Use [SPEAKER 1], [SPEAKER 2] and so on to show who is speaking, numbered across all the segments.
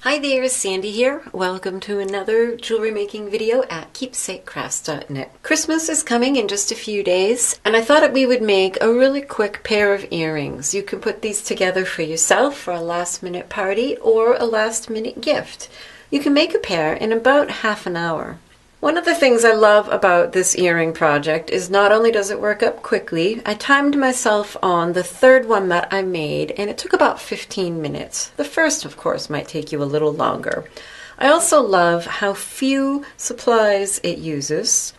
[SPEAKER 1] Hi there, Sandy here. Welcome to another jewelry making video at keepsakecrafts.net. Christmas is coming in just a few days, and I thought that we would make a really quick pair of earrings. You can put these together for yourself for a last minute party or a last minute gift. You can make a pair in about half an hour. One of the things I love about this earring project is not only does it work up quickly, I timed myself on the third one that I made and it took about 15 minutes. The first, of course, might take you a little longer. I also love how few supplies it uses,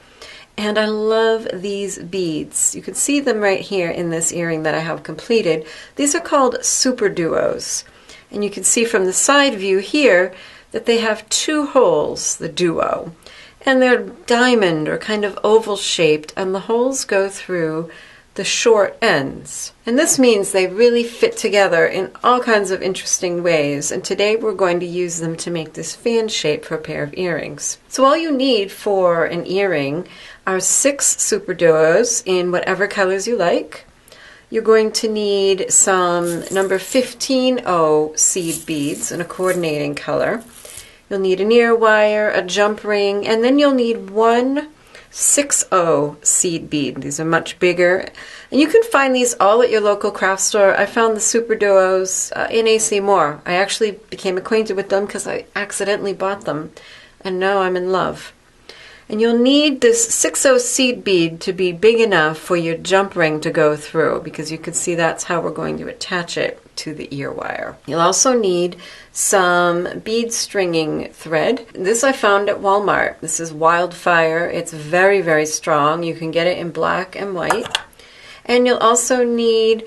[SPEAKER 1] and I love these beads. You can see them right here in this earring that I have completed. These are called Superduos, and you can see from the side view here that they have two holes, the duo. And they're diamond or kind of oval shaped, and the holes go through the short ends. And this means they really fit together in all kinds of interesting ways. And today we're going to use them to make this fan shape for a pair of earrings. So all you need for an earring are 6 Superduos in whatever colors you like. You're going to need some number 15O seed beads in a coordinating color. You'll need an ear wire, a jump ring, and then you'll need one 6O seed bead. These are much bigger. And you can find these all at your local craft store. I found the Superduos in AC Moore. I actually became acquainted with them because I accidentally bought them, and now I'm in love. And you'll need this 6O seed bead to be big enough for your jump ring to go through, because you can see that's how we're going to attach it to the ear wire. You'll also need some bead stringing thread. This I found at Walmart. This is Wildfire. It's very, very strong. You can get it in black and white. And you'll also need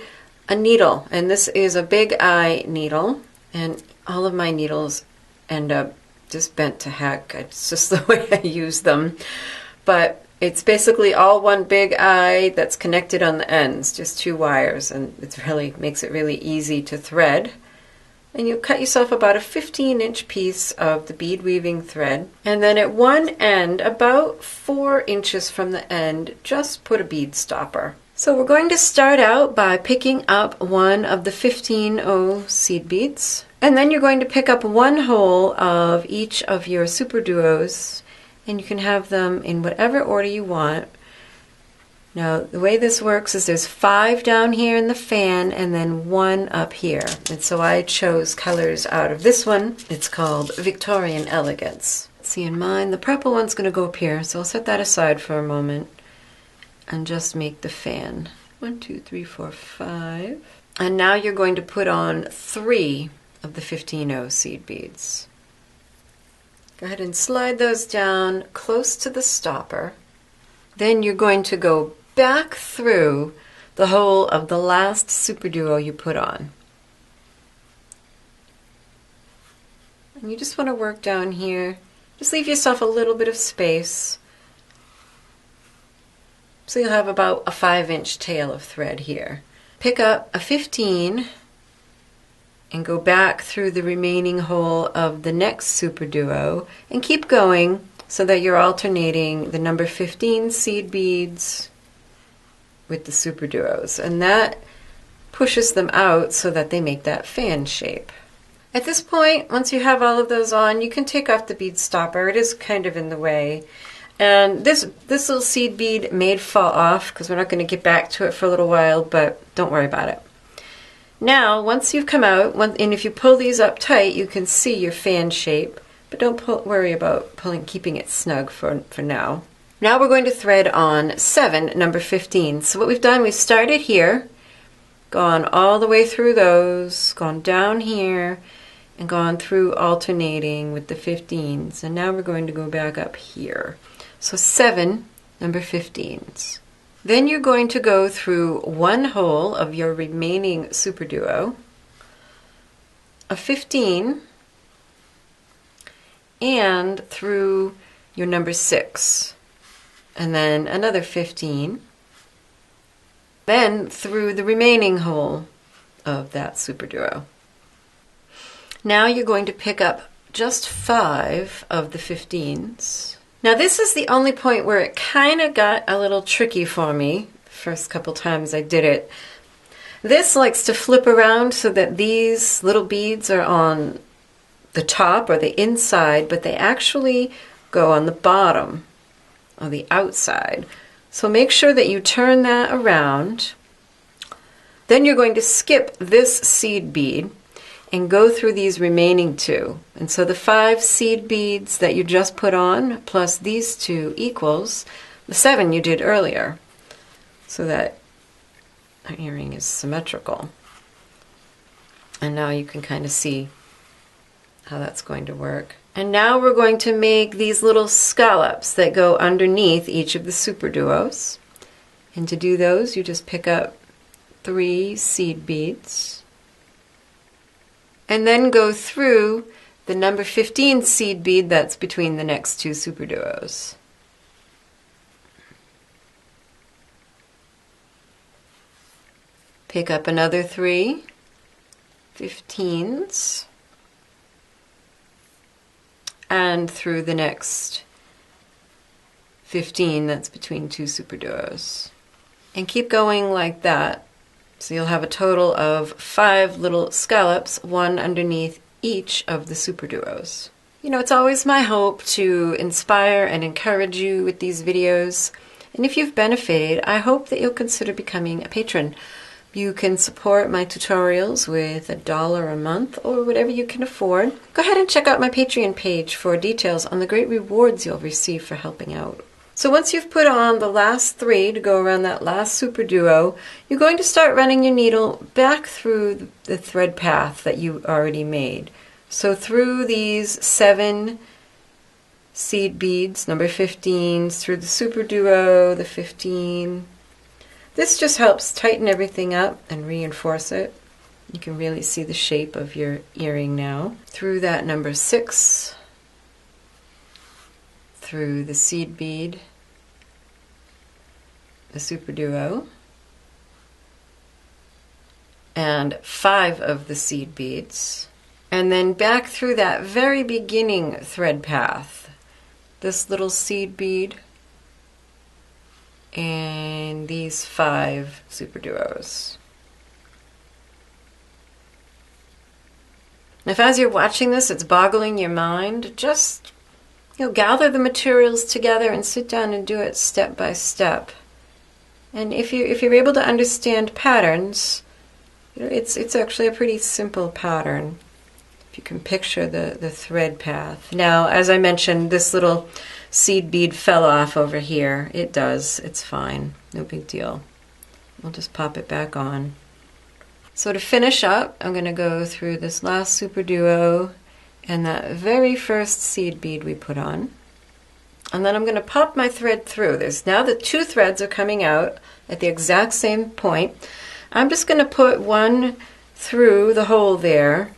[SPEAKER 1] a needle, and this is a big eye needle, and all of my needles end up just bent to heck. It's just the way I use them. But it's basically all one big eye that's connected on the ends, just 2 wires, and it really makes it really easy to thread. And you cut yourself about a 15-inch piece of the bead weaving thread, and then at one end, about 4 inches from the end, just put a bead stopper. So we're going to start out by picking up one of the 15O seed beads, and then you're going to pick up one hole of each of your Superduos, and you can have them in whatever order you want. Now, the way this works is there's 5 down here in the fan and then 1 up here. And so I chose colors out of this one. It's called Victorian Elegance. See, in mine, the purple one's going to go up here, so I'll set that aside for a moment and just make the fan. 1, 2, 3, 4, 5. And now you're going to put on 3 of the 15O seed beads. Go ahead and slide those down close to the stopper. Then you're going to go back through the hole of the last Superduo you put on. And you just want to work down here. Just leave yourself a little bit of space, so you'll have about a 5-inch tail of thread here. Pick up a 15 and go back through the remaining hole of the next Superduo and keep going so that you're alternating the number 15 seed beads with the Superduos, and that pushes them out so that they make that fan shape. At this point, once you have all of those on, you can take off the bead stopper. It is kind of in the way. And this little seed bead may fall off because we're not going to get back to it for a little while, but don't worry about it. Now, once you've come out, and if you pull these up tight, you can see your fan shape, but don't worry about keeping it snug for now. Now we're going to thread on 7, number 15. So what we've done, we've started here, gone all the way through those, gone down here, and gone through alternating with the 15s. And now we're going to go back up here. So 7, number 15s. Then you're going to go through one hole of your remaining Superduo, a 15, and through your number 6, and then another 15, then through the remaining hole of that Superduo. Now you're going to pick up just 5 of the 15s. Now this is the only point where it kind of got a little tricky for me the first couple times I did it. This likes to flip around so that these little beads are on the top or the inside, but they actually go on the bottom or the outside. So make sure that you turn that around. Then you're going to skip this seed bead and go through these remaining two. And so the 5 seed beads that you just put on plus these 2 equals the 7 you did earlier, so that our earring is symmetrical. And now you can kind of see how that's going to work. And now we're going to make these little scallops that go underneath each of the Superduos. And to do those, you just pick up 3 seed beads and then go through the number 15 seed bead that's between the next 2 Superduos. Pick up another 3 15s and through the next 15 that's between 2 Superduos. And keep going like that. So you'll have a total of 5 little scallops, one underneath each of the Superduos. You know, it's always my hope to inspire and encourage you with these videos. And if you've benefited, I hope that you'll consider becoming a patron. You can support my tutorials with $1 a month or whatever you can afford. Go ahead and check out my Patreon page for details on the great rewards you'll receive for helping out. So once you've put on the last 3 to go around that last Superduo, you're going to start running your needle back through the thread path that you already made. So through these 7 seed beads, number 15s, through the Superduo, the 15. This just helps tighten everything up and reinforce it. You can really see the shape of your earring now. Through that number 6, through the seed bead, the Superduo, and 5 of the seed beads, and then back through that very beginning thread path, this little seed bead, and these 5 Superduos. And if as you're watching this it's boggling your mind, just gather the materials together and sit down and do it step by step. And if you're able to understand patterns, it's actually a pretty simple pattern. If you can picture the thread path. Now, as I mentioned, this little seed bead fell off over here. It does. It's fine. No big deal. We'll just pop it back on. So to finish up, I'm going to go through this last Superduo and that very first seed bead we put on. And then I'm going to pop my thread through. There's now the 2 threads are coming out at the exact same point. I'm just going to put one through the hole there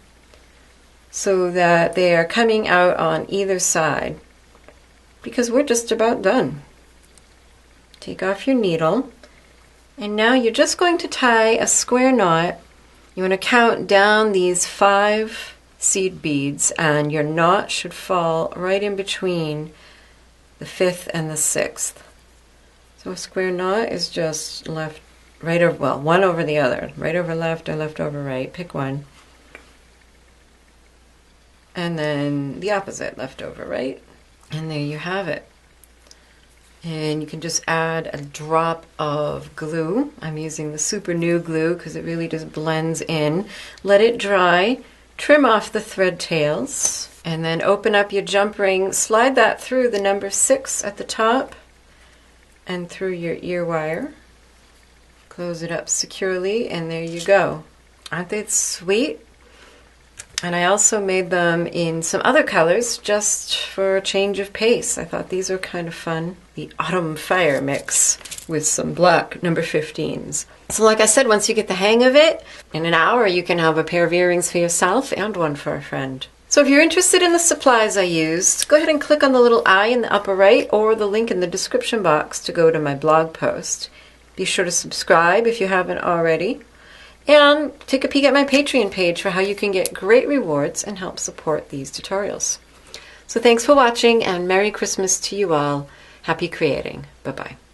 [SPEAKER 1] so that they are coming out on either side, because we're just about done. Take off your needle, and now you're just going to tie a square knot. You want to count down these 5 seed beads, and your knot should fall right in between the 5th and the 6th. So a square knot is just right over, well, one over the other, right over left or left over right, pick one. And then the opposite, left over right. And there you have it. And you can just add a drop of glue. I'm using the Super New glue because it really just blends in. Let it dry. Trim off the thread tails. And then open up your jump ring. Slide that through the number 6 at the top and through your ear wire. Close it up securely, and there you go. Aren't they sweet? And I also made them in some other colors just for a change of pace. I thought these were kind of fun. The Autumn Fire mix with some black number 15s. So like I said, once you get the hang of it, in an hour you can have a pair of earrings for yourself and one for a friend. So if you're interested in the supplies I used, go ahead and click on the little eye in the upper right or the link in the description box to go to my blog post. Be sure to subscribe if you haven't already. And take a peek at my Patreon page for how you can get great rewards and help support these tutorials. So thanks for watching, and Merry Christmas to you all. Happy creating. Bye-bye.